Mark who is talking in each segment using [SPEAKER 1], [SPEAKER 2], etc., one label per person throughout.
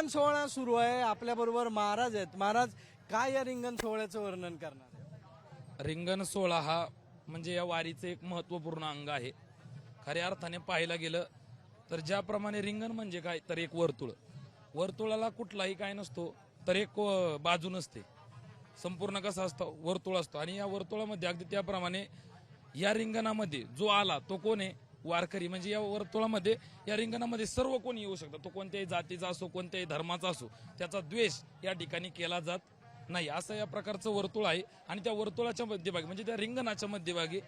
[SPEAKER 1] रिंगण सोहळा सुरू आहे, आपल्या बरोबर महाराज आहेत. महाराज, काय या रिंगण सोहळ्याचं वर्णन करणार?
[SPEAKER 2] रिंगण सोहळा हा म्हणजे या वारीचं एक महत्त्वपूर्ण अंग आहे. खऱ्या अर्थाने पाहायला गेलं तर ज्याप्रमाणे रिंगण म्हणजे काय, तर एक वर्तुळ, वर्तुळाला कुठलाही काय नसतो, तर एक बाजू नसते, संपूर्ण कसा असतो, वर्तुळ असतो. आणि या वर्तुळामध्ये अगदी त्याप्रमाणे या रिंगणामध्ये जो आला तो कोण आहे, वारकरी. म्हणजे या वर्तुळामध्ये, या रिंगणामध्ये सर्व कोणी येऊ शकतं, तो कोणत्याही जातीचा असो, कोणत्याही धर्माचा असो, त्याचा द्वेष या ठिकाणी केला जात नाही, असं या प्रकारचं वर्तुळ आहे. आणि त्या वर्तुळाच्या मध्यभागी म्हणजे त्या रिंगणाच्या मध्यभागी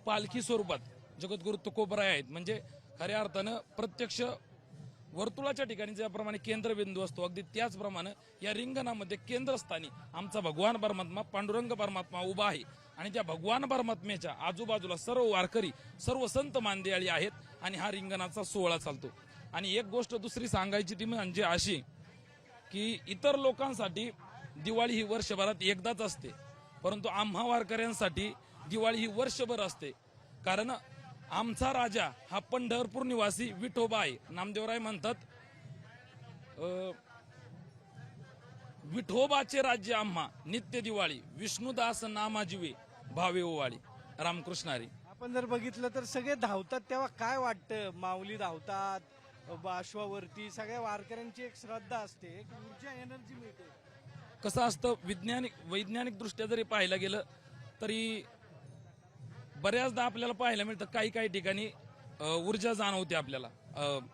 [SPEAKER 2] पालखी स्वरूपात जगद्गुरु तुकोबराय आहेत. म्हणजे खऱ्या अर्थानं प्रत्यक्ष वर्तुळाच्या ठिकाणी ज्याप्रमाणे केंद्रबिंदू असतो, अगदी त्याचप्रमाणे या रिंगणामध्ये केंद्रस्थानी आमचा भगवान परमात्मा, पांडुरंग परमात्मा उभा आहे. आणि त्या भगवान परमात्म्याच्या आजूबाजूला सर्व वारकरी, सर्व संत मांदियाळी आहेत. आणि हा रिंगणाचा सोहळा चालतो. आणि एक गोष्ट दुसरी सांगायची ती म्हणजे अशी की इतर लोकांसाठी दिवाळी ही वर्षभरात एकदाच असते, परंतु आम्हा वारकऱ्यांसाठी दिवाळी ही वर्षभर असते. कारण आमचा राजा हा पंढरपूर निवासी विठोबा आहे. नामदेवराय म्हणतात, विठोबाचे राज्य आम्हा नित्य दिवाळी, विष्णुदास नामाजिवे भावे ओवाळी. रामकृष्ण हरी.
[SPEAKER 1] आपण जर बघितलं तर सगळे धावतात, तेव्हा काय वाटतं? माऊली धावतात, अश्वावरती, सगळ्या वारकऱ्यांची एक श्रद्धा असते, एक ऊर्जा, एनर्जी मिळते.
[SPEAKER 2] कसं असतं, वैज्ञानिक दृष्ट्या जरी पाहायला गेलं तरी बऱ्याचदा आपल्याला पाहायला मिळतं काही काही ठिकाणी ऊर्जा जाणवते आपल्याला.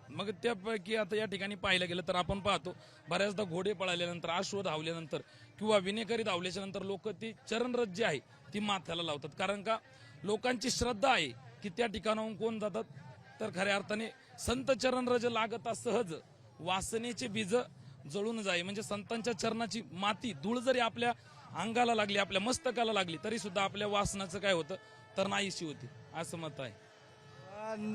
[SPEAKER 2] मग त्यापैकी आता या ठिकाणी पाहायला गेलं तर आपण पाहतो बऱ्याचदा घोडे पळाल्यानंतर, अश्व धावल्यानंतर किंवा विनेकरी धावल्याच्या नंतर लोक ती चरणरज जी आहे ती माथ्याला लावतात. कारण का, लोकांची श्रद्धा आहे की त्या ठिकाणाहून कोण जातात, तर खऱ्या अर्थाने संत चरणरज लागता सहज वासनेचे बीज जळून जाई. म्हणजे संतांच्या चरणाची माती, धूळ जरी आपल्या अंगाला लागली, आपल्या मस्तकाला लागली, तरी सुद्धा आपल्या वासनाचं काय होतं, तर नाहीशी होती, असं मत आहे.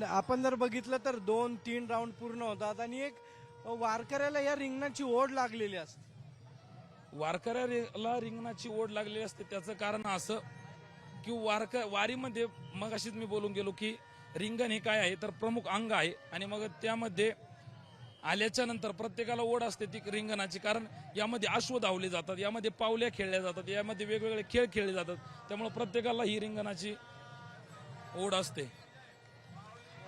[SPEAKER 1] आपण जर बघितलं तर 2-3 राऊंड पूर्ण होतात आणि एक वारकऱ्याला या रिंगणाची ओढ लागलेली असते.
[SPEAKER 2] वारकऱ्याला रिंगणाची ओढ लागलेली असते, त्याचं कारण असं की वारीमध्ये मग अशीच मी बोलून गेलो की रिंगण हे काय आहे, तर प्रमुख अंग आहे. आणि मग त्यामध्ये आल्याच्या नंतर प्रत्येकाला ओढ असते ती रिंगणाची, कारण यामध्ये अश्व धावले जातात, यामध्ये पावल्या खेळल्या जातात, यामध्ये वेगवेगळे खेळ खेळले जातात, त्यामुळे प्रत्येकाला ही रिंगणाची ओढ असते.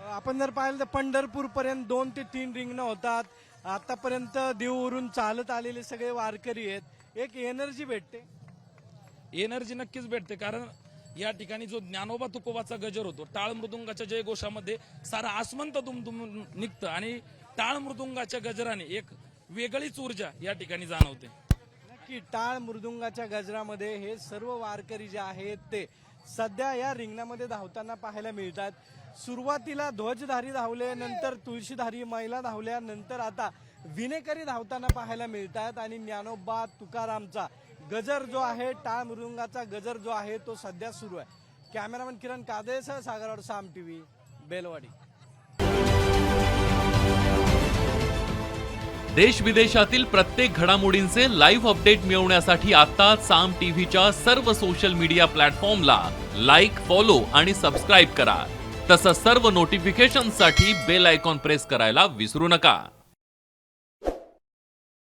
[SPEAKER 1] आपण जर पाहिलं तर पंढरपूर पर्यंत 2 ते 3 रिंगणं होतात. आतापर्यंत देऊवरून चालत आलेले सगळे वारकरी आहेत, एक एनर्जी भेटते.
[SPEAKER 2] एनर्जी नक्कीच भेटते, कारण या ठिकाणी जो ज्ञानोबा तुकोबाचा गजर होतो, टाळ मृदुंगाच्या जयघोषामध्ये सारा आसमंत दुमदुम निघतं आणि टाळ मृदुंगाच्या गजराने एक वेगळीच ऊर्जा या ठिकाणी जाणवते.
[SPEAKER 1] नक्की टाळ मृदुंगाच्या गजरामध्ये हे सर्व वारकरी जे आहेत ते सध्या या रिंगणामध्ये धावताना पाहायला मिळतात. सुरुवातीला ध्वजधारी धावले, नंतर तुळशीधारी महिला धावल्या, नंतर आता विनेकरी धावताना पाहायला मिळतात. आणि ज्ञानोबा तुकारामचा गजर जो आहे, टाळ मृदुंगाचा गजर जो आहे, तो सध्या सुरू आहे. कॅमेरामन किरण कादेसह सागरवाड, साम टीव्ही, बेलवाडी.
[SPEAKER 3] देश विदेशातील प्रत्येक घडामोडींचे लाईव्ह अपडेट मिळवण्यासाठी आता साम टीव्हीच्या सर्व सोशल मीडिया प्लॅटफॉर्मला लाईक, फॉलो आणि सबस्क्राईब करा. तसंच सर्व नोटिफिकेशनसाठी बेल आयकॉन प्रेस करायला विसरू नका.